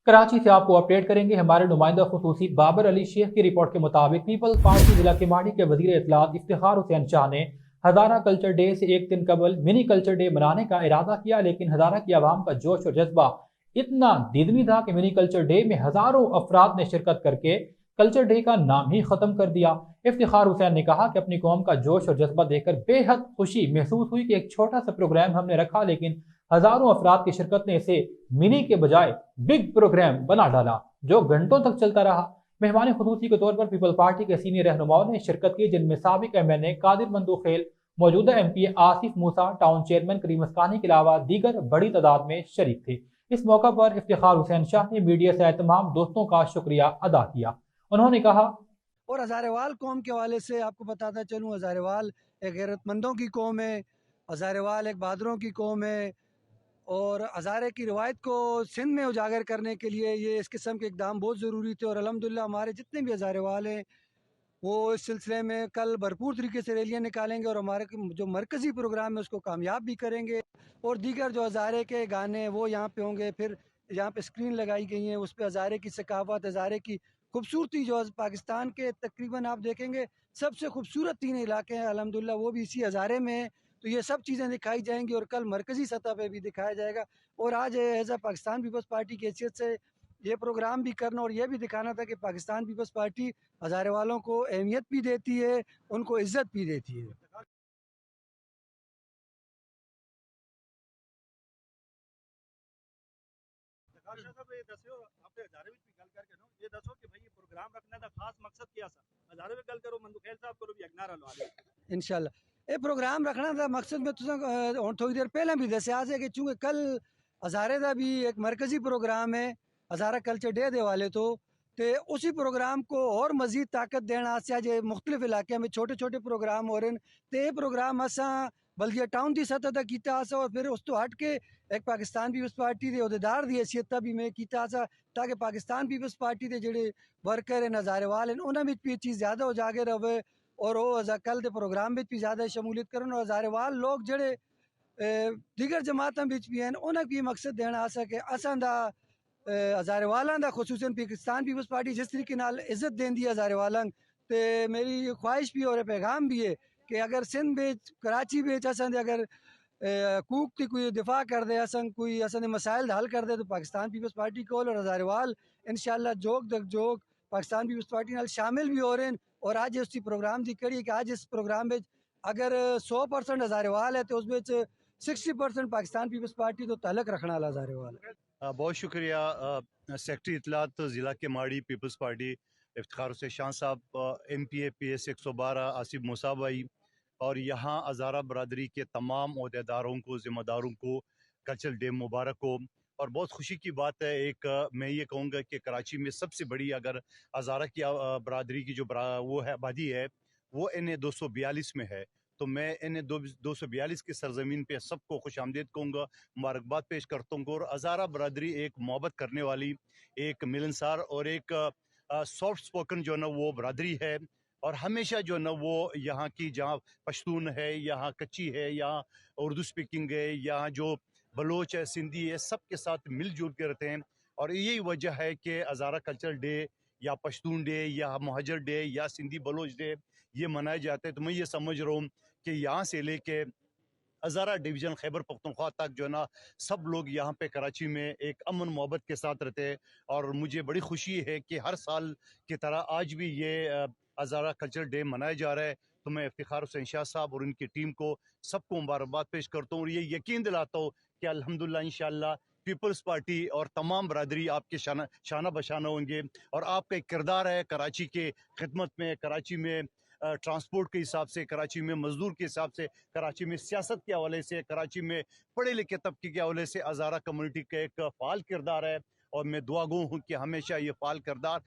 कराची से आपको अपडेट करेंगे। हमारे नुमाइंदा खुसूसी बाबर अली शेख की रिपोर्ट के मुताबिक पीपल्स पार्टी जिला केमाड़ी के वजीर इत्तलात इफ्तिखार हुसैन शाह ने हज़ारा कल्चर डे से एक दिन कबल मिनी कल्चर डे मनाने का इरादा किया, लेकिन हज़ारा की आवाम का जोश और जज्बा इतना दीदनी था कि मिनी कल्चर डे में हज़ारों अफराद ने शिरकत करके कल्चर डे का नाम ही ख़त्म कर दिया। इफ्तिखार हुसैन ने कहा कि अपनी कौम का जोश और जज्बा देखकर बेहद खुशी महसूस हुई कि एक छोटा सा प्रोग्राम हमने रखा, लेकिन हज़ारों अफराद की शिरकत ने इसे मिनी के बजाय बिग प्रोग्राम बना डाला, जो घंटों तक चलता रहा। मेहमान खुसूसी के तौर पर पीपल पार्टी के सीनियर रहनुमाओं ने शिरकत की, जिनमें साबिक MNA कादिर मंदूखेल, मौजूदा MP आसिफ मूसा, टाउन चेयरमैन करीम अस्कानी के अलावा दीगर बड़ी तादाद में शरीक थे। इस मौका पर इफ्तिखार हुसैन शाह ने मीडिया से आए तमाम दोस्तों का शुक्रिया अदा किया। उन्होंने कहा, और हज़ारेवाल कौम के हवाले से आपको बताता चलूँ, हज़ारेवाल एक गैरतमंदों की कौम है, हज़ारेवाल एक बहादुरों की कौम है, और हज़ारे की रवायत को सिंध में उजागर करने के लिए ये इस किस्म के इकदाम बहुत ज़रूरी थे। और अल्हम्दुलिल्लाह हमारे जितने भी हज़ारेवाल हैं वो इस सिलसिले में कल भरपूर तरीके से रैलियाँ निकालेंगे और हमारे जो मरकज़ी प्रोग्राम है उसको कामयाब भी करेंगे। और दीगर जो हज़ारे के गाने वो यहाँ पे होंगे। फिर यहाँ पे स्क्रीन लगाई गई हैं, उस पर हज़ारे की सकाफ़त, हज़ारे की खूबसूरती, जो पाकिस्तान के तकरीबन आप देखेंगे सबसे खूबसूरत 3 इलाके हैं अल्हम्दुलिल्लाह वो भी इसी हज़ारे में हैं। तो ये सब चीज़ें दिखाई जाएंगी और कल मरकज़ी सतह पे भी दिखाया जाएगा। और आज एज आ पाकिस्तान पीपल्स पार्टी की हैसियत से ये प्रोग्राम भी करना और ये भी दिखाना था कि पाकिस्तान पीपल्स पार्टी हज़ारे वालों को अहमियत भी देती है, उनको इज़्ज़त भी देती है। इंशाल्लाह ये प्रोग्राम रखना था मकसद में तुसें थोड़ी देर पहले भी दसिया है कि चूँकि कल हज़ारे का भी एक मरकज़ी प्रोग्राम है हज़ारा कल्चर डे दे वाले तो उसी प्रोग्राम को और मज़ीद ताकत देना जे मुख्तलिफ इलाके में छोटे छोटे प्रोग्राम हो रहे हैं। तो ये प्रोग्राम असा बल्कि टाउन की सतह तक किया और फिर उस तो हट के एक पाकिस्तान पीपल्स पार्टी के अहदेदार की हैसियत भी मैं किया ताकि पाकिस्तान पीपल्स पार्टी के जोड़े वर्कर हैं हज़ारेवाल हैं उन्होंने भी ये चीज़ ज़्यादा उजागर रहे और वो कल के प्रोग्राम भी ज़्यादा शमूलियत करन और हज़ारेवाल लोग जड़े दीगर जमातों भी हैं उन्हें भी मकसद देना आसा कि असा हज़ारेवालों का खुसूसन पाकिस्तान पीपल्स पार्टी जिस तरीके नाल इज्जत देंदी है हज़ारेवालों तो मेरी ख्वाहिश भी और पैगाम भी है कि अगर सिंध बेच कराची बेच असन अगर हकूक की कोई दिफा कर दे असन कोई असन मसाइल हल कर दे तो पाकिस्तान पीपल्स पार्टी को और हज़ारेवाल इंशाल्लाह जोग दक जोग पाकिस्तान पीपल्स पार्टी नाल शामिल भी हो रहे हैं। और आज इस प्रोग्राम की कड़ी कि आज इस प्रोग्राम में अगर 100% हज़ारेवाल है तो उसमें 60% पाकिस्तान पीपल्स पार्टी तो तलक रखना वाला हज़ारेवाल है। बहुत शुक्रिया सेक्रेटरी इतलात ज़िला के माड़ी पीपल्स पार्टी इफ्तिखार हुसैन शाह साहब, MPA PS 112 आसिफ मूसा भाई और यहाँ हज़ारा बरदरी के तमाम अहदेदारों को, ज़िम्मेदारों को कल्चरल डे मुबारक हो। और बहुत खुशी की बात है, एक मैं ये कहूँगा कि कराची में सबसे बड़ी अगर हज़ारा की बरदरी की जो वो है आबादी है वो NA 242 में है। तो मैं NA 242 की सरजमीन पे सबको खुश आमदीद कहूँगा, मुबारकबाद पेश करता हूँ। और हज़ारा बरदरी एक मोहब्बत करने वाली, एक मिलनसार और एक सॉफ्ट स्पोकन जो ना वो बरदरी है। और हमेशा जो ना वो यहाँ की जहाँ पश्तून है, यहाँ कच्ची है, यहाँ उर्दू स्पीकिंग है, यहाँ जो बलोच है, सिंधी है, सबके साथ मिलजुल के रहते हैं। और यही वजह है कि हज़ारा कल्चरल डे या पश्तून डे या महाजर डे या सिंधी बलोच डे ये मनाए जाते हैं। तो मैं ये समझ रहा हूँ कि यहाँ से लेके हज़ारा डिवीज़न खैबर पख्तूनख्वा तक जो है ना सब लोग यहाँ पे कराची में एक अमन मोहब्बत के साथ रहते हैं। और मुझे बड़ी खुशी है कि हर साल की तरह आज भी ये हज़ारा कल्चरल डे मनाया जा रहा है। तो मैं इफ्तिखार हुसैन शाह साहब और उनकी टीम को सबको मुबारकबाद पेश करता हूँ और ये यकीन दिलाता हूँ कि अल्हम्दुलिल्लाह इंशाअल्लाह पीपल्स पार्टी और तमाम बरादरी आपके शाना बशाना होंगे। और आपका एक किरदार है कराची के खिदमत में, कराची में ट्रांसपोर्ट के हिसाब से, कराची में मजदूर के हिसाब से, कराची में सियासत के हवाले से, कराची में पढ़े लिखे तबके के हवाले से हज़ारा कम्युनिटी का एक फ़ाल किरदार है। और मैं दुआ गो हूँ कि हमेशा ये फ़ाल किरदार